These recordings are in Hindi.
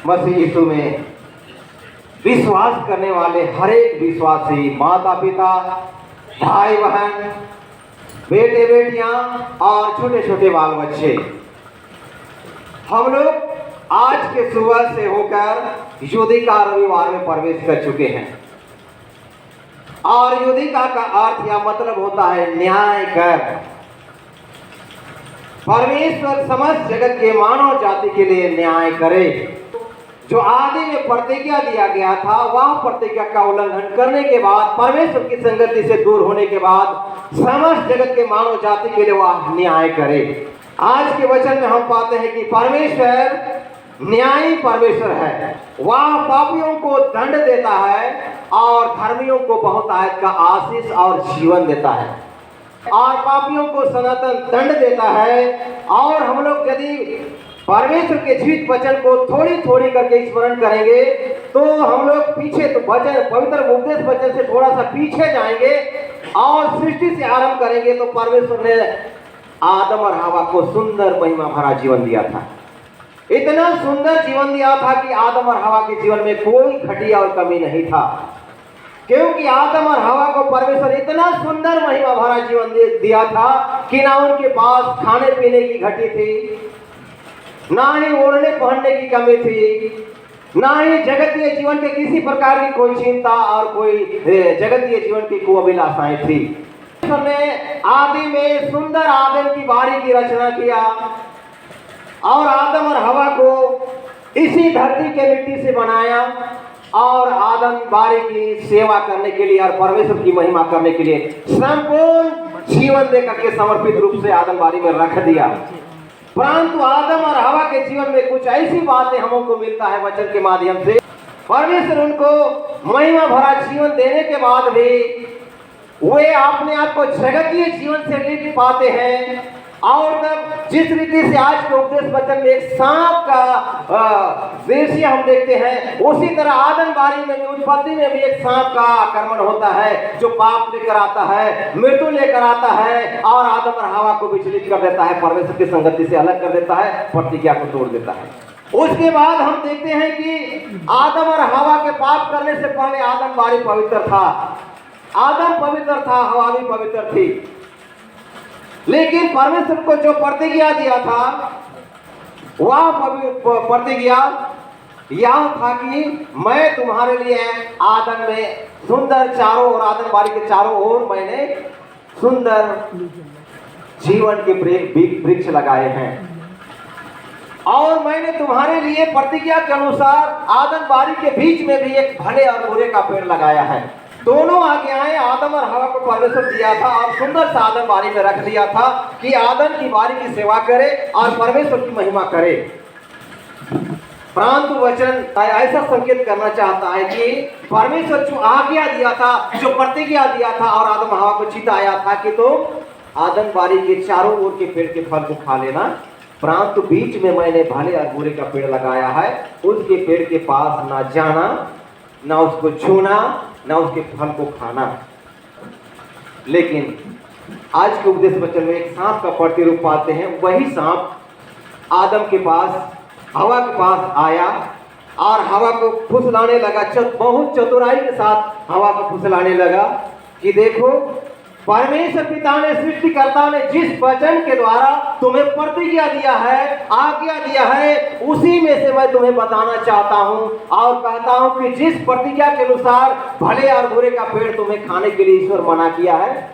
मसीह यीशु में विश्वास करने वाले हर एक विश्वासी माता पिता, भाई बहन, बेटे बेटियां और छोटे छोटे बाल बच्चे, हम लोग आज के सुबह से होकर युदिका रविवार में प्रवेश कर चुके हैं। और युदिका का अर्थ या मतलब होता है न्याय कर। परमेश्वर समस्त जगत के मानव जाति के लिए न्याय करे। जो आदि में प्रतिज्ञा दिया गया था, वह प्रतिज्ञा का उल्लंघन करने के बाद, परमेश्वर की संगति से दूर होने के बाद समस्त जगत के मानव जाति के लिए वह न्याय करे। आज के वचन में हम पाते हैं कि परमेश्वर न्यायी परमेश्वर है। वह पापियों को दंड देता है और धर्मियों को बहुतायत का आशीष और जीवन देता है, और पापियों को सनातन दंड देता है। और हम लोग यदि परमेश्वर के जीवित वचन को थोड़ी थोड़ी करके स्मरण करेंगे तो हम लोग पीछे तो वचन, पवित्र उपदेश वचन से थोड़ा सा पीछे जाएंगे और सृष्टि से आरंभ करेंगे तो परमेश्वर ने आदम और हवा को सुंदर महिमा भरा जीवन दिया था। इतना सुंदर जीवन दिया था कि आदम और हवा के जीवन में कोई घटिया और कमी नहीं था, क्योंकि आदम और हवा को परमेश्वर इतना सुंदर महिमा भरा जीवन दिया था कि ना उनके पास खाने पीने की घटी थी, ना ही ओढ़ने पहनने की कमी थी, ना ही जगतीय जीवन के किसी प्रकार की कोई चिंता और कोई जगतीय जीवन की कोई अभिलाषाएं थी। ने आदि में सुंदर आदम की बारी की रचना किया और आदम और हवा को इसी धरती के मिट्टी से बनाया और आदम बारी की सेवा करने के लिए और परमेश्वर की महिमा करने के लिए संपूर्ण जीवन देकर के समर्पित रूप से आदम बारी में रख दिया। परंतु आदम और हवा के जीवन में कुछ ऐसी बातें हमको मिलता है वचन के माध्यम से। परमेश्वर उनको महिमा भरा जीवन देने के बाद भी वे अपने आप को जगतीय जीवन से नहीं पाते हैं। और तब जिस रीति से आज के उपदेश वचन में एक सांप का दृश्य हम देखते हैं, उसी तरह आदम बारी में भी, उत्पत्ति में भी एक सांप का आक्रमण होता है जो पाप लेकर आता है, मृत्यु लेकर आता है और आदम और हवा को विचलित कर देता है, परमेश्वर की संगति से अलग कर देता है, प्रतिज्ञा को तोड़ देता है। उसके बाद हम देखते हैं कि आदम और हवा के पाप करने से पहले आदम बारी पवित्र था, आदम पवित्र था, हवा भी पवित्र थी। लेकिन परमेश्वर को जो प्रतिज्ञा दिया था वह प्रतिज्ञा यह था कि मैं तुम्हारे लिए आदम में सुंदर चारों ओर, आदम बारी के चारों ओर मैंने सुंदर जीवन के वृक्ष लगाए हैं और मैंने तुम्हारे लिए प्रतिज्ञा के अनुसार आदम बारी के बीच में भी एक भले और बुरे का पेड़ लगाया है। दोनों आज्ञाएं आदम और हवा को परमेश्वर दिया था और सुंदर सा आदम बारी में रख दिया था कि आदम की बारी की सेवा करे और परमेश्वर की महिमा करे। परंतु वचन ऐसा संकेत करना चाहता है कि परमेश्वर जो आज्ञा दिया था, जो प्रतिज्ञा दिया था और आदम हवा को चिताया था कि तुम आदम बारी के चारों ओर के पेड़ के फल को खा लेना, परंतु बीच में मैंने भले और बुरे का पेड़ लगाया है, उसके पेड़ के पास ना जाना, ना उसको छूना, ना उसके फल को खाना। लेकिन आज के उपदेश वचन में एक सांप का प्रतिरूप पाते हैं। वही सांप आदम के पास, हवा के पास आया और हवा को फुसलाने लगा, बहुत चतुराई के साथ हवा को फुसलाने लगा कि देखो, परमेश्वर पिता ने, सृष्टिकर्ता ने जिस वचन के द्वारा तुम्हें प्रतिज्ञा दिया है, आज्ञा दिया है, उसी में से मैं तुम्हें बताना चाहता हूं और कहता हूं कि जिस प्रतिज्ञा के अनुसार भले और बुरे का पेड़ तुम्हें खाने के लिए ईश्वर मना किया है,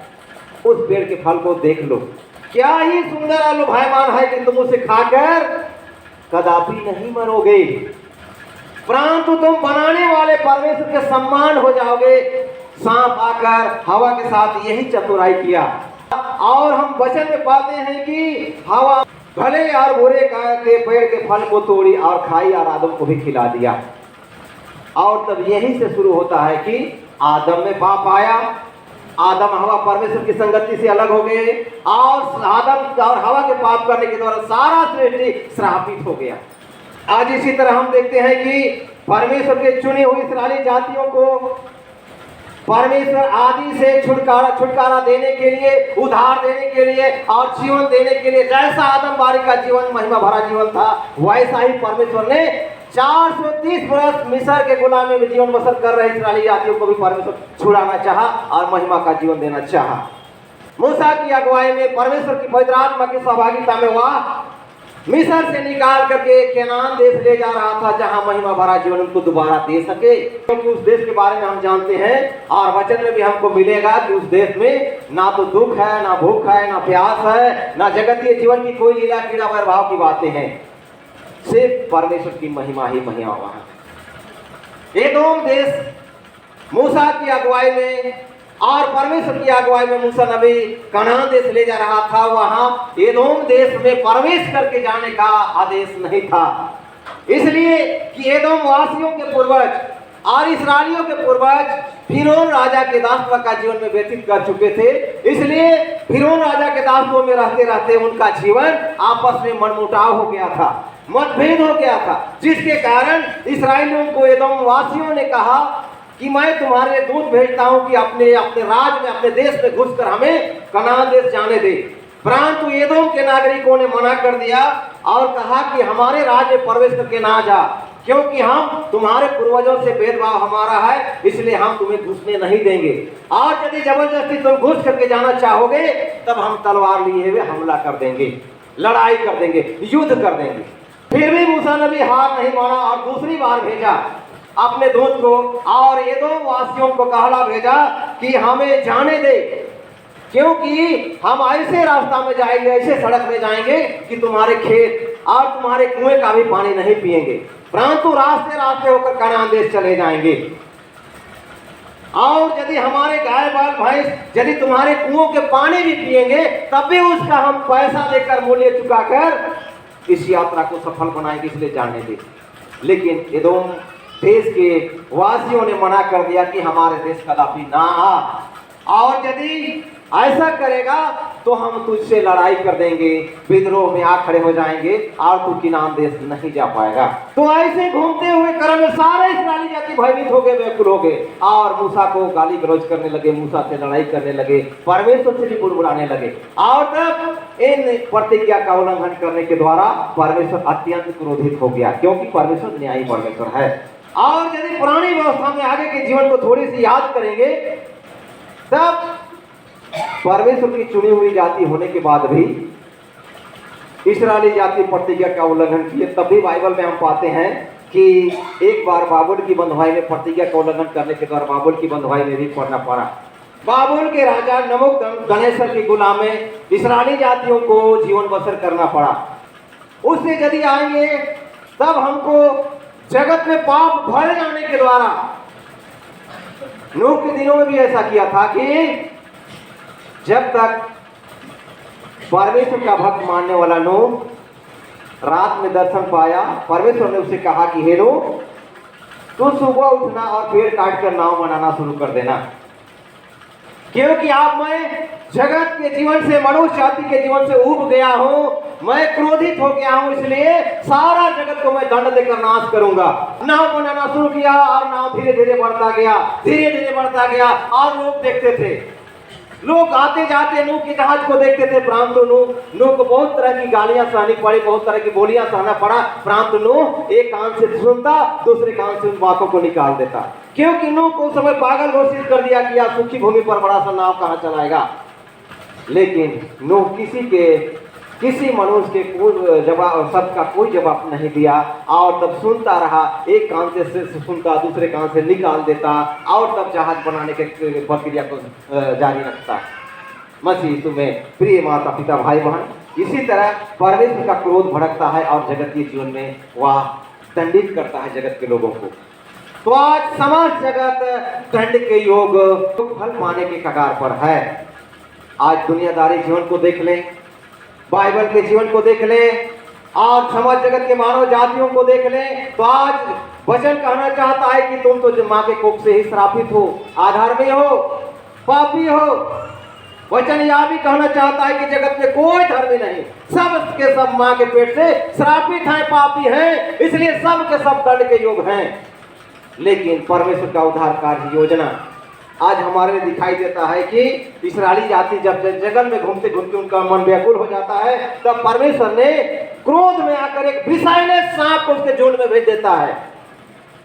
उस पेड़ के फल को देख लो। क्या ही सुंदर और लुभायमान है कि तुम उसे खाकर कदापि नहीं मरोगे, परंतु तुम बनाने वाले परमेश्वर के सम्मान हो जाओगे। सांप आकर हवा के साथ यही चतुराई किया और हम वचन में पाते हैं कि हवा भले और बुरे के पेड़ के फल को तोड़ी और खाई और आदम को भी खिला दिया। और तब यहीं से शुरू होता है कि आदम में पाप आया, आदम हवा परमेश्वर की संगति से अलग हो गए और आदम और हवा के पाप करने के द्वारा सारा सृष्टि श्रापित हो गया। आज इसी तरह हम देखते हैं कि परमेश्वर के चुनी हुई इस्राएली जातियों को परमेश्वर आदि से छुटकारा देने के लिए, उधार देने के लिए और जीवन देने के लिए, जैसा आदम बारी का जीवन महिमा भरा जीवन था, वैसा ही परमेश्वर ने 430 वर्ष मिस्र के गुलामी में जीवन बसर कर रहे इस्राएली जातियों को भी परमेश्वर छुड़ाना चाहा और महिमा का जीवन देना चाहा। मूसा की अगुवाई में परमेश्वर की पवित्र आत्मा की सहभागिता में वह मिस्र से निकाल करके केनान देश ले जा रहा था, जहां महिमा भरा जीवन उनको दोबारा दे सके। क्योंकि उस देश के बारे में हम जानते हैं और वचन में भी हमको मिलेगा कि उस देश में ना तो दुख है, ना भूख है, ना प्यास है, ना जगतीय जीवन की कोई लीला कीड़ा प्रभाव की बातें हैं, सिर्फ परमेश्वर की महिमा ही महिमा वहां। एदोम देश मूसा की अगुवाई में और परमेश्वर की अगुवाई में मूसा नबी कनान देश ले जा रहा था। वहां एदोम देश में प्रवेश करके जाने का आदेश नहीं था, इसलिए कि एदोम वासियों के पूर्वज और इस्राएलियों के पूर्वज फिरौन राजा के दासत्व का जीवन में व्यतीत कर चुके थे। इसलिए फिरौन राजा के दासत्व में रहते रहते उनका जीवन आपस में मनमुटाव हो गया था, मतभेद हो गया था, जिसके कारण इस्राएलियों को एदोम वासियों ने कहा कि मैं तुम्हारे दूत भेजता हूं कि अपने राज में, अपने देश में घुसकर हमें कनान देश जाने दे। परंतु एदोम के नागरिकों ने मना कर दिया और कहा कि हमारे राज्य में प्रवेश करके ना जा, क्योंकि हम तुम्हारे पूर्वजों से भेदभाव हमारा है, इसलिए हम तुम्हें घुसने नहीं देंगे। और यदि जबरदस्ती तुम घुस करके जाना चाहोगे तब हम तलवार लिए हुए हमला कर देंगे, लड़ाई कर देंगे, युद्ध कर देंगे। फिर भी मूसा नबी हार नहीं माना और दूसरी बार भेजा अपने दूत को और एदोम वासियों को कहला भेजा कि हमें जाने दे, क्योंकि हम ऐसे रास्ता में जाएंगे, ऐसे सड़क में जाएंगे कि तुम्हारे खेत और तुम्हारे कुएं का भी पानी नहीं पिएंगे, परंतु रास्ते रास्ते होकर कनान देश चले जाएंगे। और यदि हमारे गाय बाल भैंस यदि तुम्हारे कुओं के पानी भी पिएंगे तब भी उसका हम पैसा देकर मूल्य चुकाकर इस यात्रा को सफल बनाएंगे, इसलिए जाने दे। लेकिन एदोम देश के वासियों ने मना कर दिया कि हमारे देश कदापि ना आ, और यदि ऐसा करेगा तो हम तुझसे लड़ाई कर देंगे, विद्रोह में आ खड़े हो जाएंगे और तू कनान देश नहीं जा पाएगा। तो ऐसे घूमते हुए क्रम में सारे इस्राएली जाति भयभीत हो गए, व्याकुल हो गए और मूसा को गाली गलौज करने लगे, मूसा से लड़ाई करने लगे, परमेश्वर से भी बुड़बुड़ाने लगे। और तब इन प्रतिज्ञा का उल्लंघन करने के द्वारा परमेश्वर अत्यंत क्रोधित हो गया, क्योंकि परमेश्वर न्यायी परमेश्वर है। और यदि पुरानी व्यवस्था में आगे के जीवन को थोड़ी सी याद करेंगे तब परमेश्वर की चुनी हुई जाति होने के बाद भी इस्राएली जाति प्रतिज्ञा का उल्लंघन किए। तब भी बाइबल में हम पाते हैं कि एक बार बाबुल की बंधुआई में प्रतिज्ञा का उल्लंघन करने के द्वारा बाबुल की बंधुआई में भी पड़ना पड़ा। बाबुल के राजा नबूकदनेस्सर की गुलाम में इस्राएली जातियों को जीवन बसर करना पड़ा। उससे यदि आएंगे तब हमको जगत में पाप भर जाने के द्वारा, नूह के दिनों में भी ऐसा किया था कि जब तक परमेश्वर का भक्त मानने वाला नूह रात में दर्शन पाया, परमेश्वर ने उसे कहा कि हे नूह, तू सुबह उठना और पेड़ काट कर नाव बनाना शुरू कर देना, क्योंकि आप मैं जगत के जीवन से, मनुष्य जाति के जीवन से उब गया हूं, मैं क्रोधित हो गया हूं, इसलिए सारा जगत को मैं दंड देकर नाश करूंगा। नाव बनाना शुरू किया और नाव धीरे धीरे बढ़ता गया, धीरे धीरे बढ़ता गया। और लोग देखते थे, लोग आते जाते नूह के जहाज को देखते थे, परंतु नूह को बहुत तरह की गालियां सहनी पड़ी, बहुत तरह की बोलियां सहना पड़ा, परंतु नूह एक कान से सुनता, दूसरे कान से उन बातों को निकाल देता, क्योंकि नूह को उस समय पागल घोषित कर दिया कि यार सूखी भूमि पर बड़ा सा नाव कहां चलाएगा। लेकिन नूह किसी मनुष्य के कोई जवाब, शब्द का कोई जवाब नहीं दिया और तब सुनता रहा, एक कान से सुनता, दूसरे कान से निकाल देता और तब जहाज बनाने के प्रक्रिया को जारी रखता। मसीह तुम्हें प्रिय माता पिता भाई बहन, इसी तरह परमेश्वर का क्रोध भड़कता है और जगतीय जीवन में वह दंडित करता है जगत के लोगों को। तो आज समस्त जगत दंड के योग फल पाने के कगार पर है। आज दुनियादारी जीवन को देख लें, बाइबल के जीवन को देख लें और समाज जगत के मानव जातियों को देख लें, तो आज वचन कहना चाहता है कि तुम तो माँ के कोख से ही श्रापित हो, अधर्मी हो, पापी हो। वचन यह भी कहना चाहता है कि जगत में कोई धर्मी नहीं, सब के सब माँ के पेट से श्रापित हैं, पापी हैं, इसलिए सब के सब दंड के योग हैं। लेकिन परमेश्वर का उद्धार कार्य योजना आज हमारे लिए दिखाई देता है कि इस्राएली जाति जब जंगल में घूमते घूमते उनका मन व्याकुल हो जाता है, तब परमेश्वर ने क्रोध में आकर एक विषैले सांप को उसके झुंड में भेज देता है।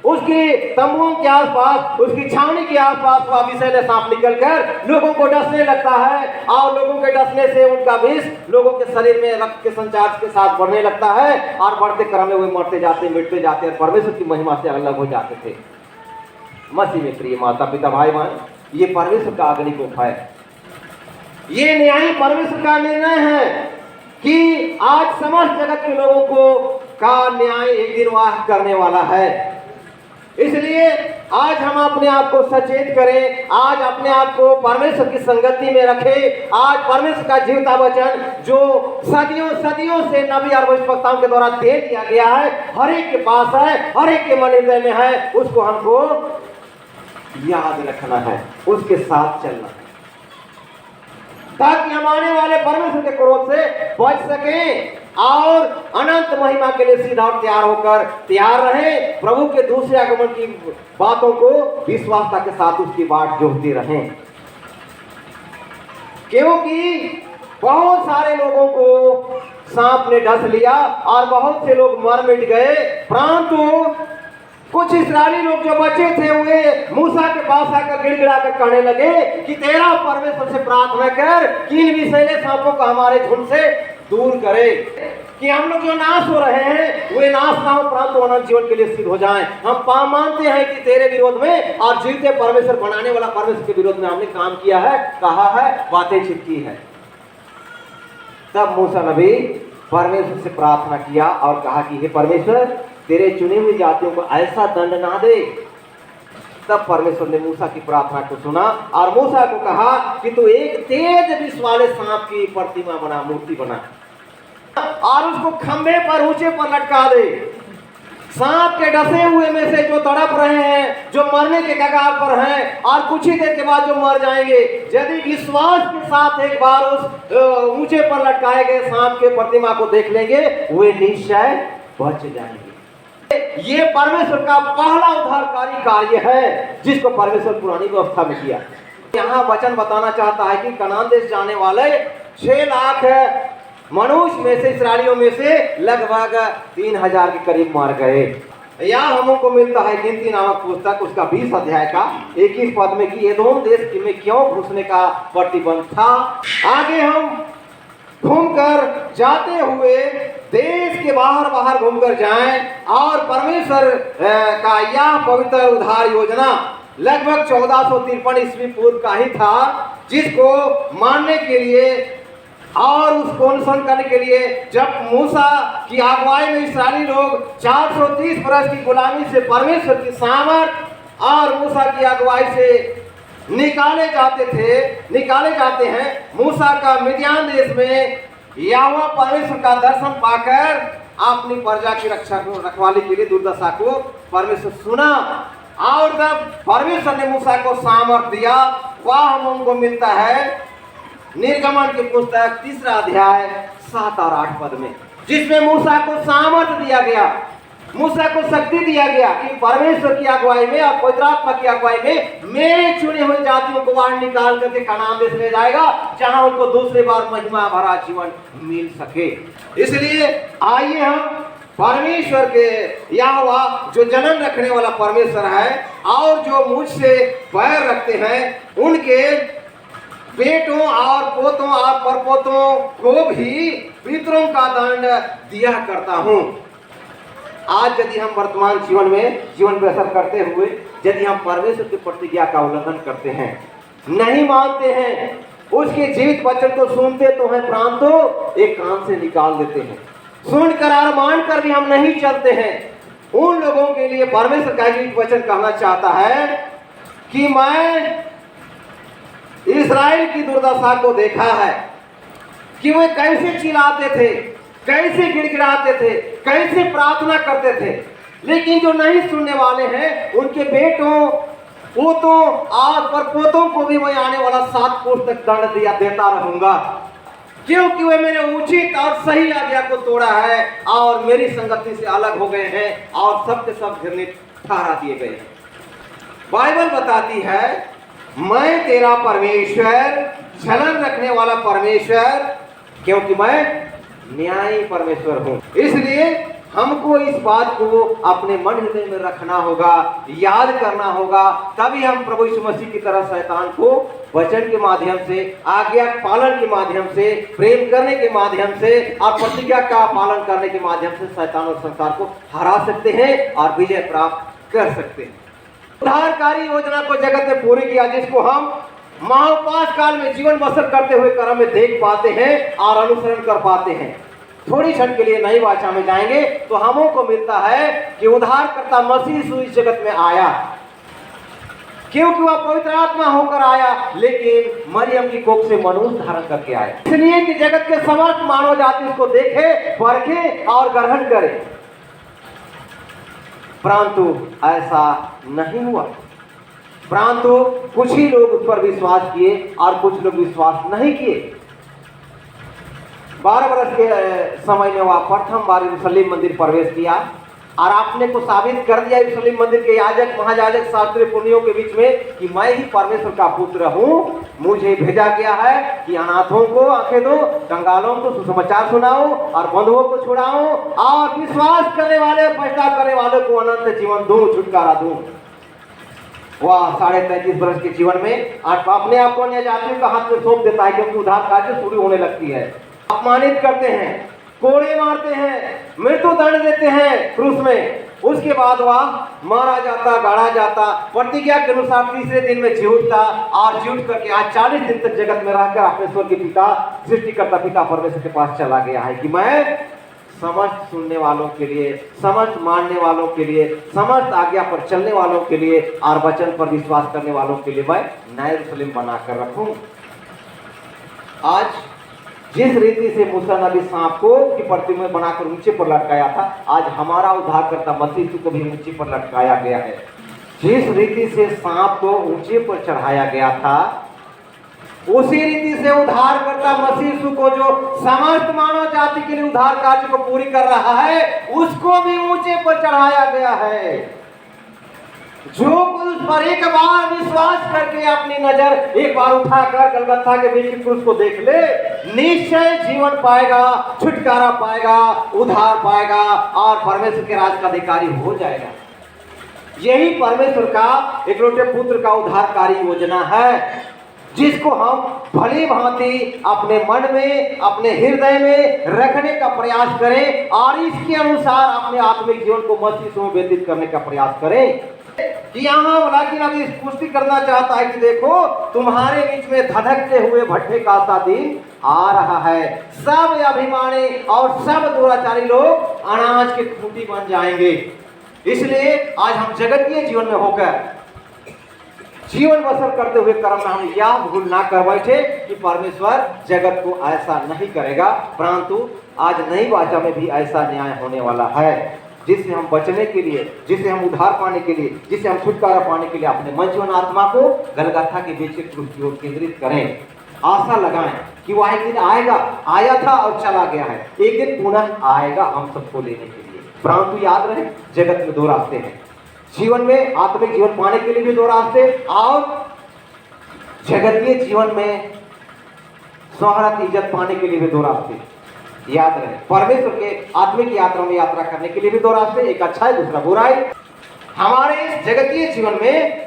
उसकी तंबुओं के आसपास, उसकी छावनी के आसपास वह विषैले सांप निकलकर लोगों को डसने लगता है, और लोगों के डसने से उनका विष लोगों के शरीर में रक्त के संचार के साथ बढ़ने लगता है, और बढ़ते क्रम में वे मरते जाते, मिटते जाते, और परमेश्वर की महिमा से अलग हो जाते थे। मसीह में प्रिय माता पिता भाई बहन, ये परमेश्वर का अग्निकोप है। ये न्याय परमेश्वर का निर्णय है कि आज समस्त जगत के लोगों को का न्याय एक दिन वह करने वाला है। इसलिए आज हम अपने आप को सचेत करें, आज अपने आप को परमेश्वर की संगति में रखें। आज परमेश्वर का जीवता वचन जो सदियों सदियों से नबी और भविष्यवक्ताओं के द्वारा दे दिया गया है, हर एक के पास है, हर एक के मन हृदय में है, उसको हमको याद रखना है, उसके साथ चलना है, ताकि हम आने वाले परमेश्वर के क्रोध से बच सकें और अनंत महिमा के लिए सीधा और तैयार होकर तैयार रहें। प्रभु के दूसरे आगमन की बातों को विश्वासता के साथ उसकी बाट जोहते रहें, क्योंकि बहुत सारे लोगों को सांप ने डस लिया और बहुत से लोग मर मिट गए, परंतु कुछ इस्राएली लोग जो बचे थे वे मूसा के पास आकर गिड़गिड़ा कर कहने लगे कि तेरा परमेश्वर से प्रार्थना कर कि इन विषैले सांपों को हमारे झुंड से दूर करे, कि हम लोग जो नाश हो रहे हैं वे नाश ना हो, परंतु अनंत जीवन के लिए सिद्ध हो जाएं। हम मानते हैं कि तेरे विरोध में और जीवते परमेश्वर बनाने वाला परमेश्वर के विरोध में हमने काम किया है, कहा है, बातें छिटकी है। तब मूसा नबी परमेश्वर से प्रार्थना किया और कहा कि हे परमेश्वर, तेरे चुनी हुई जातियों को ऐसा दंड ना दे। तब परमेश्वर ने मूसा की प्रार्थना को सुना और मूसा को कहा कि तू एक तेज विष वाले सांप की प्रतिमा बना, मूर्ति बना, और उसको खंभे पर ऊंचे पर लटका दे। सांप के डसे हुए में से जो तड़प रहे हैं, जो मरने के कगार पर हैं और कुछ ही देर के बाद जो मर जाएंगे, यदि विश्वास के साथ एक बार उस ऊंचे पर लटकाए गए सांप के प्रतिमा को देख लेंगे, वे निश्चय बच जाएंगे। ये परमेश्वर का पहला उद्धारकारी कार्य है जिसको परमेश्वर पुरानी व्यवस्था में किया। यहाँ वचन बताना चाहता है कि कनान देश जाने वाले 6 लाख मनुष्य में से, इस्राएलियों में से लगभग 3000 के करीब मार गए। यहाँ हमको मिलता है गिनती नामक पुस्तक, उसका 20 अध्याय का 21 पद में कि एदोम देश में क्यों घुसने का प्रतिबंध था। आगे हम घूमकर जाते हुए देश के बाहर बाहर घूमकर जाएं और परमेश्वर का यह पवित्र उद्धार योजना लगभग 1453 ईस्वी पूर्व का ही था, जिसको मानने के लिए और उसको अनुसरण करने के लिए जब मूसा की अगुवाई में इस्राएली लोग 430 वर्ष की गुलामी से परमेश्वर की सामर्थ और मूसा की अगुवाई से निकाले जाते हैं। मूसा का मिद्यान देश में यहोवा परमेश्वर का दर्शन पाकर अपनी प्रजा की रखवाली के लिए दुर्दशा को परमेश्वर सुना, और जब परमेश्वर ने मूसा को सामर्थ दिया, वह हमको मिलता है निर्गमन की पुस्तक 3 अध्याय 7 और 8 पद में, जिसमें मूसा को सामर्थ दिया गया, मूसा को शक्ति दिया गया कि परमेश्वर की अगुवाई में और पवित्र आत्मा की अगुवाई में मेरे चुने हुए जातियों को बाहर निकाल करके कनान देश ले जाएगा, जहां उनको दूसरी बार महिमा भरा जीवन मिल सके। इसलिए आइए हम परमेश्वर के यहोवा जो जन्म रखने वाला परमेश्वर है और जो मुझसे पैर रखते हैं, उनके बेटों और पोतों और परपोतों को भी पितरों का दंड दिया करता हूँ। आज यदि हम वर्तमान जीवन में जीवन बसर करते हुए यदि हम परमेश्वर की प्रतिज्ञा का उल्लंघन करते हैं, नहीं मानते हैं, उसके जीवित वचन को सुनते तो हैं परंतु एक कान से निकाल देते हैं, सुनकर और मानकर भी हम नहीं चलते हैं, उन लोगों के लिए परमेश्वर का जीवित वचन कहना चाहता है कि मैं इस्राएल की दुर्दशा को देखा है कि वे कैसे चिल्लाते थे, कैसे गिड़गिड़ाते थे, कैसे प्रार्थना करते थे, लेकिन जो नहीं सुनने वाले हैं उनके बेटों, पोतों और परपोतों को भी मैं आने वाला 7 पुरुष तक दंड देता रहूंगा, क्योंकि वे मेरे उचित और सही आज्ञा को तोड़ा है और मेरी संगति से अलग हो गए हैं और सब के सब घृणित ठहरा दिए गए हैं। बाइबल बताती है मैं तेरा परमेश्वर, जलन रखने वाला परमेश्वर, क्योंकि मैं न्यायी परमेश्वर हूं। इसलिए हमको इस बात को अपने मन हृदय में रखना होगा, याद करना होगा, तभी हम प्रभु यीशु मसीह की तरह शैतान को वचन के माध्यम से, आज्ञा पालन के माध्यम से, प्रेम करने के माध्यम से और प्रतिज्ञा का पालन करने के माध्यम से शैतान और संसार को हरा सकते हैं और विजय प्राप्त कर सकते हैं। उद्धारकारी योजना को जगत ने पूरी किया, जिसको हम महाउपवास काल में जीवन बसर करते हुए कर्म में देख पाते हैं और अनुसरण कर पाते हैं। थोड़ी क्षण के लिए नई वाचा में जाएंगे तो हमों को मिलता है कि उद्धारकर्ता मसीह यीशु इस जगत में आया, क्योंकि वह पवित्र आत्मा होकर आया, लेकिन मरियम की कोख से मनुष्य धारण करके आया, इसलिए कि जगत के समस्त मानव जाति उसको देखे, परखे और ग्रहण करे। परंतु ऐसा नहीं हुआ। परंतु कुछ ही लोग उस पर विश्वास किए और कुछ लोग विश्वास नहीं किए। 12 वर्ष के समय में वह प्रथम बार यरूशलेम मंदिर प्रवेश किया और आपने को साबित कर दिया यरूशलेम मंदिर के याजक, महायाजक, शास्त्री, पुण्यों के बीच में कि मैं ही परमेश्वर का पुत्र हूँ। मुझे भेजा गया है कि अनाथों को आंखें दो, कंगालों को सुसमाचार सुनाओ और बंधुओं को छुड़ाओ और विश्वास करने वाले, पश्चाताप करने वालों को अनंत जीवन दूं, छुटकारा दूं। वह 33.5 वर्ष के जीवन में अपने आप को अन्य जातियों का हाथ में सौंप देता है, क्योंकि उद्धार कार्य शुरू होने लगती है। अपमानित करते हैं, कोड़े मारते हैं, मृत्यु दंड देते हैं क्रूस में। उसके बाद वह मारा जाता, गाड़ा जाता, प्रतिज्ञा के अनुसार तीसरे दिन में जी उठता और जी उठ करके आज 40 दिन तक जगत में रहकर अपने स्वर्ग के पिता, सृष्टिकर्ता पिता परमेश्वर के पास चला गया है कि मैं समस्त सुनने वालों के लिए, समस्त मानने वालों के लिए, समस्त आज्ञा पर चलने वालों के लिए और वचन पर विश्वास करने वालों के लिए मैं नया यरूशलेम बनाकर रखूं। आज जिस रीति से मूसा नबी सांप को की प्रतिमा बनाकर ऊंचे पर लटकाया था, आज हमारा उद्धारकर्ता मसीह यीशु को भी ऊंचे पर लटकाया गया है। जिस रीति से सांप को ऊंचे पर चढ़ाया गया था, उसी रीति से उद्धारकर्ता मसीह यीशु को, जो समस्त मानव जाति के लिए उद्धार कार्य को पूरी कर रहा है, उसको भी ऊंचे पर चढ़ाया गया है। जो उस पर एक बार विश्वास करके अपनी नजर एक बार उठाकर गलगत्था के बीच की क्रूस को देख ले, निश्चय जीवन पाएगा, छुटकारा पाएगा, उद्धार पाएगा और परमेश्वर के राज का अधिकारी हो जाएगा। यही परमेश्वर का इकलौते पुत्र का उद्धारकारी योजना है, जिसको हम भली भांति अपने मन में, अपने हृदय में रखने का प्रयास करें और इसके अनुसार अपने आत्मिक जीवन को मसीह में व्यतीत करने का प्रयास करें। कि यहाँ लेकिन अभी पुष्टि करना चाहता है कि देखो, तुम्हारे बीच में धधकते हुए भट्टे का सा दिन आ रहा है। सब अभिमानी और सब दुराचारी लोग अनाज के खूंटी बन जाएंगे। इसलिए आज हम जगतीय जीवन में होकर जीवन बसर करते हुए कर्म में हम यह भूल ना कर बैठे कि परमेश्वर जगत को ऐसा नहीं करेगा, परंतु आज नई वाचा में भी ऐसा न्याय होने वाला है, जिससे हम बचने के लिए, जिससे हम उद्धार पाने के लिए, जिससे हम छुटकारा पाने के लिए अपने मन जीवन आत्मा को गलगत्था के बीच क्रूस की ओर केंद्रित करें। आशा लगाएं कि वह एक दिन आएगा, आया था और चला गया है, एक दिन पुनः आएगा हम सबको लेने के लिए। परंतु याद रहे, जगत में 2 रास्ते हैं। जीवन में आत्मिक जीवन पाने के लिए भी 2 रास्ते और जगतीय जीवन में शोहरत इज्जत पाने के लिए भी 2 रास्ते। याद रहे, परमेश्वर के आत्मिक यात्रा में यात्रा करने के लिए भी 2 रास्ते, एक अच्छा है, दूसरा बुरा है। हमारे इस जगतीय जीवन में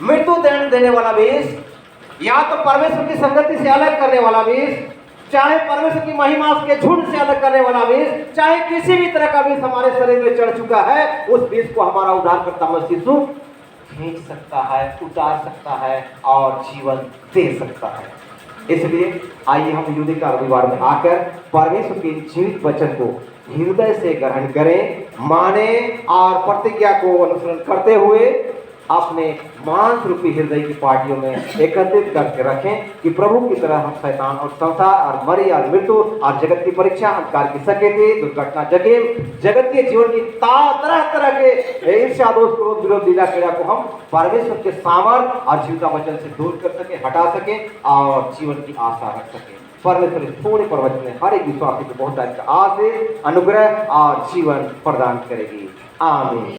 मृत्यु दंड देने वाला विष, या तो परमेश्वर की संगति से अलग करने वाला विष, चाहे परमेश्वर की महिमा के झुंड से अलग करने वाला विष, चाहे किसी भी तरह का विष हमारे शरीर में चढ़ चुका है, उस विष को हमारा उद्धारकर्ता मसीह यीशु खींच सकता है, उतार सकता है और जीवन दे सकता है। इसलिए आइए हम युद्ध का रविवार में आकर परमेश्वर के जीवित वचन को हृदय से ग्रहण करें, माने और प्रतिज्ञा को अनुसरण करते हुए अपने मांस रूपी हृदय की पार्टियों में एकत्रित करके रखें कि प्रभु की तरह हम शैतान और संसार और मरी और मृत्यु और जगत की परीक्षा, अंधकार की सकेती, दुर्घटना, जगतीय जीवन की तरह तरह के ईर्ष्या, दोष, क्रोध, विरोध, लीला क्रीड़ा को हम परमेश्वर के सामर्थ और जीविता वचन से दूर कर सके, हटा सके और जीवन की आशा रख सके। परमेश्वर इस थोड़े प्रवचन में हर एक विश्वासी को बहुत आशीष, अनुग्रह और जीवन प्रदान करेगी। आमीन।